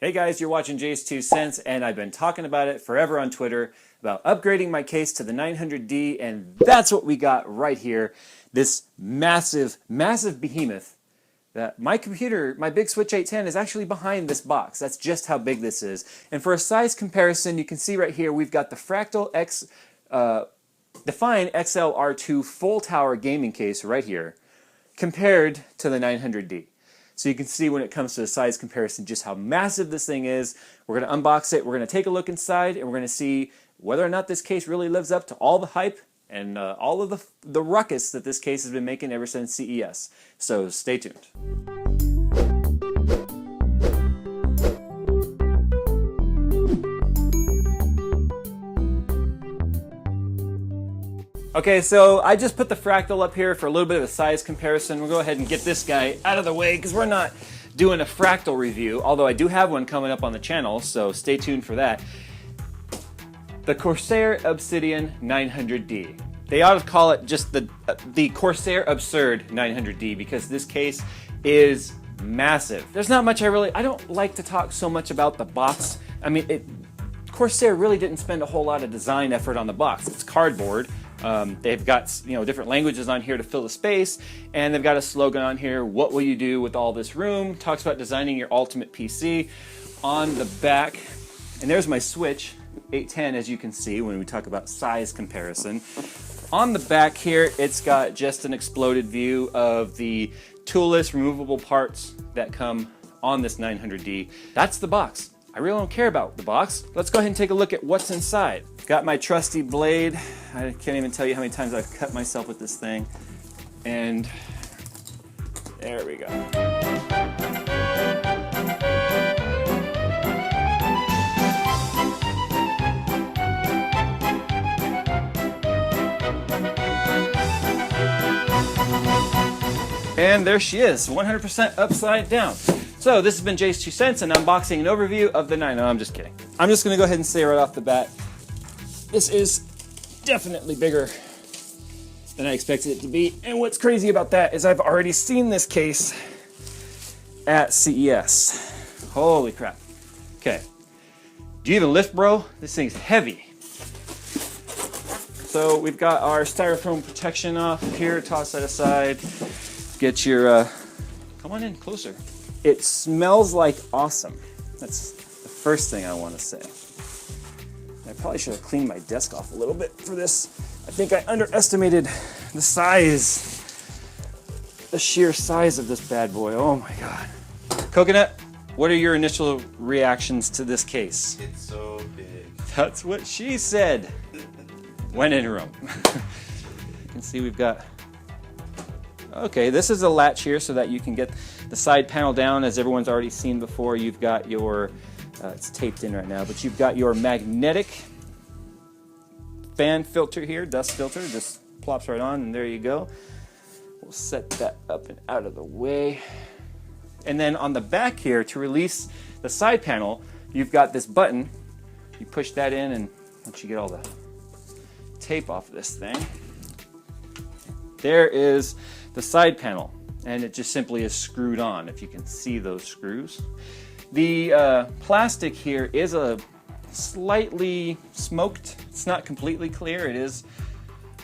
Hey guys, you're watching JayzTwoCents, and I've been talking about it forever on Twitter about upgrading my case to the 900D, and that's what we got right here. This massive, massive behemoth that my computer, my big Switch 810, is actually behind this box. That's just how big this is. And for a size comparison, you can see right here we've got the Fractal Define XLR2 full tower gaming case right here compared to the 900D. So you can see when it comes to a size comparison just how massive this thing is. We're going to unbox it, we're going to take a look inside, and we're going to see whether or not this case really lives up to all the hype and all of the ruckus that this case has been making ever since CES. So stay tuned. Okay, so I just put the Fractal up here for a little bit of a size comparison. We'll go ahead and get this guy out of the way because we're not doing a Fractal review, although I do have one coming up on the channel, so stay tuned for that. The Corsair Obsidian 900D. They ought to call it just the Corsair Absurd 900D because this case is massive. There's not much I don't like to talk so much about the box. I mean, Corsair really didn't spend a whole lot of design effort on the box. It's cardboard. They've got different languages on here to fill the space, and they've got a slogan on here, what will you do with all this room? Talks about designing your ultimate PC. On the back, and there's my Switch 810, as you can see when we talk about size comparison. On the back here, it's got just an exploded view of the toolless removable parts that come on this 900D. That's the box. I really don't care about the box. Let's go ahead and take a look at what's inside. Got my trusty blade. I can't even tell you how many times I've cut myself with this thing. And there we go. And there she is, 100% upside down. So this has been JayzTwoCents, an unboxing and overview of the 9. No, I'm just kidding. I'm just going to go ahead and say right off the bat, this is definitely bigger than I expected it to be. And what's crazy about that is I've already seen this case at CES. Holy crap. Okay. Do you even lift, bro? This thing's heavy. So we've got our styrofoam protection off here. Toss that aside. Get your, come on in closer. It smells like awesome. That's the first thing I want to say. I probably should have cleaned my desk off a little bit for this. I think I underestimated the size, the sheer size of this bad boy. Oh my God. Coconut, what are your initial reactions to this case? It's so big. That's what she said when in Rome. You can see we've got, okay, this is a latch here so that you can get the side panel down. As everyone's already seen before, you've got your, it's taped in right now, but you've got your magnetic fan filter here, dust filter, just plops right on, and there you go. We'll set that up and out of the way. And then on the back here, to release the side panel, you've got this button. You push that in, and once you get all the tape off of this thing, there is the side panel, and it just simply is screwed on, if you can see those screws. The plastic here is a slightly smoked. It's not completely clear. It is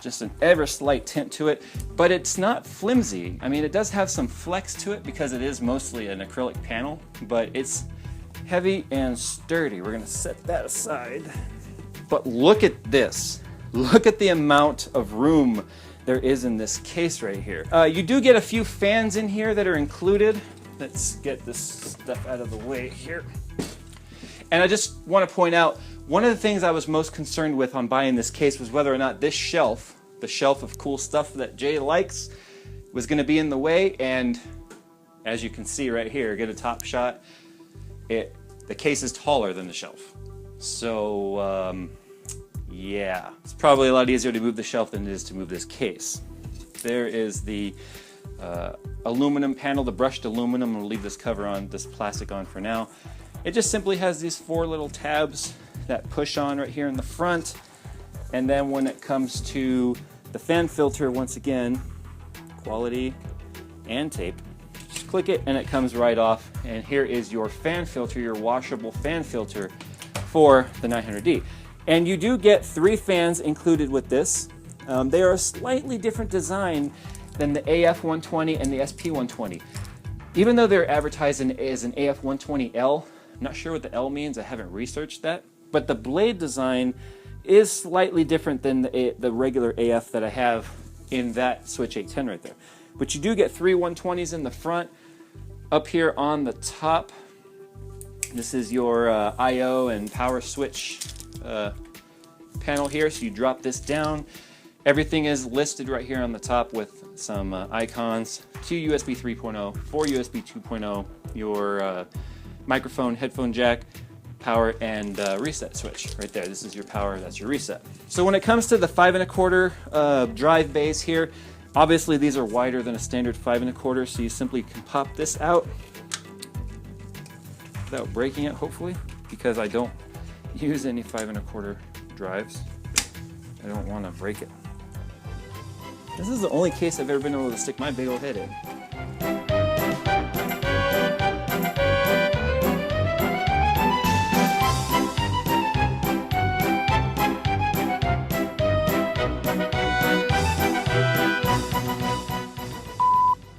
just an ever slight tint to it, but it's not flimsy. I mean, it does have some flex to it because it is mostly an acrylic panel, but it's heavy and sturdy. We're gonna set that aside. But look at this. Look at the amount of room there is in this case right here. You do get a few fans in here that are included. Let's get this stuff out of the way here. And I just want to point out, one of the things I was most concerned with on buying this case was whether or not this shelf, the shelf of cool stuff that Jay likes, was going to be in the way. And as you can see right here, get a top shot, the case is taller than the shelf. So, yeah, it's probably a lot easier to move the shelf than it is to move this case. There is the aluminum panel, the brushed aluminum. We'll leave this cover on, this plastic on for now. It just simply has these 4 little tabs that push on right here in the front. And then when it comes to the fan filter, once again, quality and tape. click it and it comes right off. And here is your fan filter, your washable fan filter for the 900D. And you do get 3 fans included with this. They are a slightly different design than the AF120 and the SP120. Even though they're advertised as an AF120L, I'm not sure what the L means, I haven't researched that. But the blade design is slightly different than the regular AF that I have in that Switch 810 right there. But you do get 3 120s in the front. Up here on the top, this is your I/O and power switch panel here. So you drop this down. Everything is listed right here on the top with some icons. 2 USB 3.0, 4 USB 2.0, your microphone, headphone jack, power, and reset switch right there. This is your power, that's your reset. So when it comes to the 5 1/4 drive bays here, obviously these are wider than a standard 5 1/4, so you simply can pop this out without breaking it, hopefully, because I don't use any 5 1/4 drives. I don't want to break it. This is the only case I've ever been able to stick my big old head in.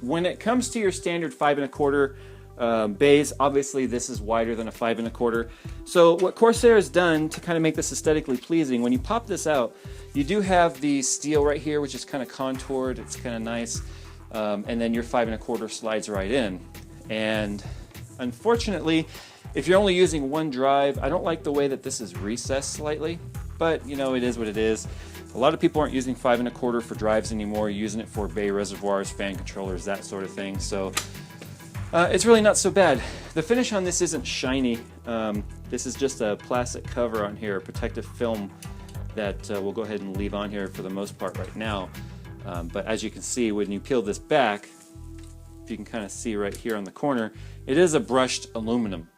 When it comes to your standard 5 1/4 bays, obviously this is wider than a 5 1/4. So what Corsair has done to kind of make this aesthetically pleasing, when you pop this out, you do have the steel right here, which is kind of contoured. It's kind of nice. And then your 5 1/4 slides right in. And unfortunately, if you're only using one drive, I don't like the way that this is recessed slightly, but you know, it is what it is. A lot of people aren't using 5 1/4 for drives anymore, using it for bay reservoirs, fan controllers, that sort of thing. So it's really not so bad. The finish on this isn't shiny. This is just a plastic cover on here, a protective film that we'll go ahead and leave on here for the most part right now. But as you can see, when you peel this back, if you can kind of see right here on the corner, it is a brushed aluminum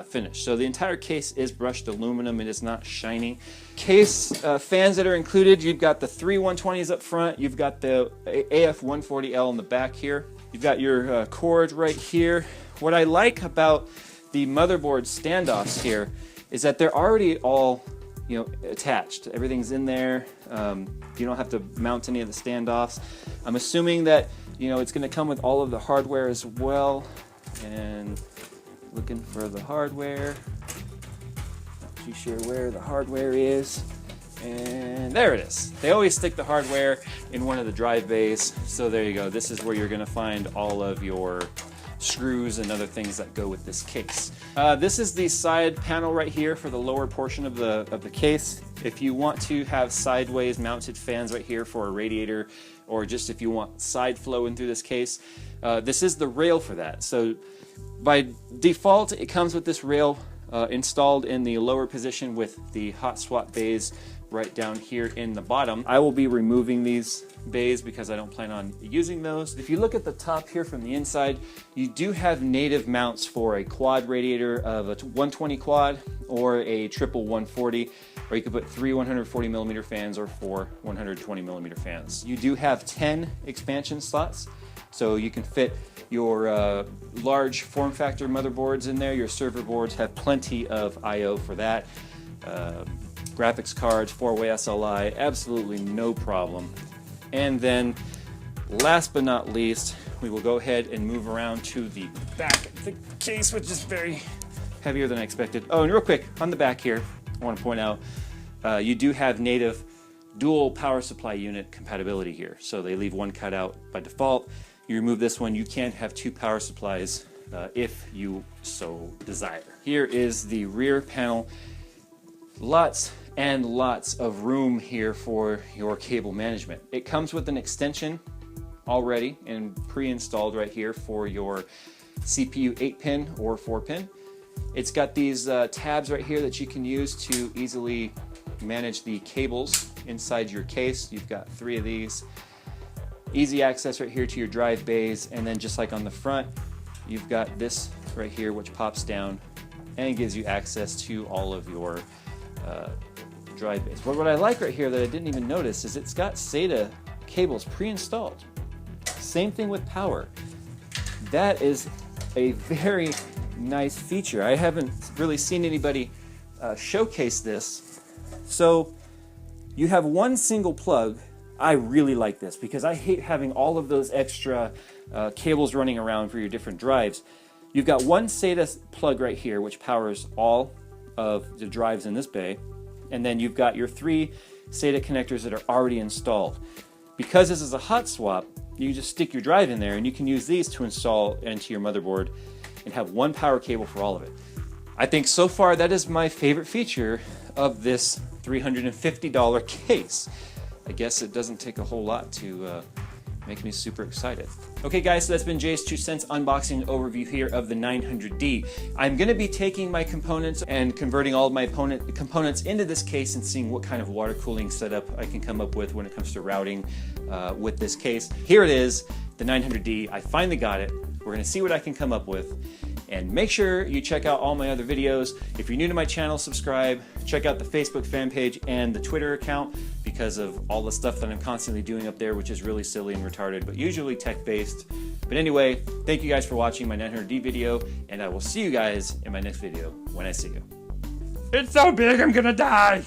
finish. So the entire case is brushed aluminum. It is not shiny. Case fans that are included, you've got the 3 120s up front. You've got the AF140L in the back here. You've got your cord right here. What I like about the motherboard standoffs here is that they're already all, you know, attached. Everything's in there. You don't have to mount any of the standoffs. I'm assuming that, you know, it's going to come with all of the hardware as well. And looking for the hardware. Not too sure where the hardware is. And there it is. They always stick the hardware in one of the drive bays. So there you go. This is where you're going to find all of your screws and other things that go with this case. This is the side panel right here for the lower portion of the case. If you want to have sideways mounted fans right here for a radiator, or just if you want side flow in through this case, this is the rail for that. So by default, it comes with this rail installed in the lower position with the hot swap bays right down here in the bottom. I will be removing these bays because I don't plan on using those. If you look at the top here from the inside, you do have native mounts for a quad radiator of a 120 quad or a triple 140, or you could put 3 140mm fans or 4 120mm fans. You do have 10 expansion slots, so you can fit your large form factor motherboards in there. Your server boards have plenty of I/O for that. Graphics cards, 4-way SLI, absolutely no problem. And then last but not least, we will go ahead and move around to the back of the case, which is very heavier than I expected. Oh, and real quick, on the back here, I want to point out, you do have native dual power supply unit compatibility here. So they leave one cutout by default. You remove this one, you can have 2 power supplies if you so desire. Here is the rear panel. Lots and lots of room here for your cable management. It comes with an extension already and pre-installed right here for your CPU 8-pin or 4-pin. It's got these tabs right here that you can use to easily manage the cables inside your case. You've got 3 of these. Easy access right here to your drive bays, and then just like on the front, you've got this right here which pops down and gives you access to all of your drive bays. But what I like right here that I didn't even notice is it's got SATA cables pre-installed. Same thing with power. that is a very nice feature. I haven't really seen anybody showcase this. So you have one single plug. I really like this because I hate having all of those extra cables running around for your different drives. You've got one SATA plug right here, which powers all of the drives in this bay. And then you've got your 3 SATA connectors that are already installed. Because this is a hot swap, you can just stick your drive in there and you can use these to install into your motherboard and have one power cable for all of it. I think so far that is my favorite feature of this $350 case. I guess it doesn't take a whole lot to make me super excited. Okay guys, so that's been JayzTwoCents unboxing overview here of the 900D. I'm going to be taking my components and converting all of my components into this case and seeing what kind of water cooling setup I can come up with when it comes to routing with this case. Here it is, the 900D. I finally got it. We're going to see what I can come up with. And make sure you check out all my other videos. If you're new to my channel, subscribe. Check out the Facebook fan page and the Twitter account because of all the stuff that I'm constantly doing up there, which is really silly and retarded, but usually tech-based. But anyway, thank you guys for watching my 900D video, and I will see you guys in my next video when I see you. It's so big, I'm gonna die!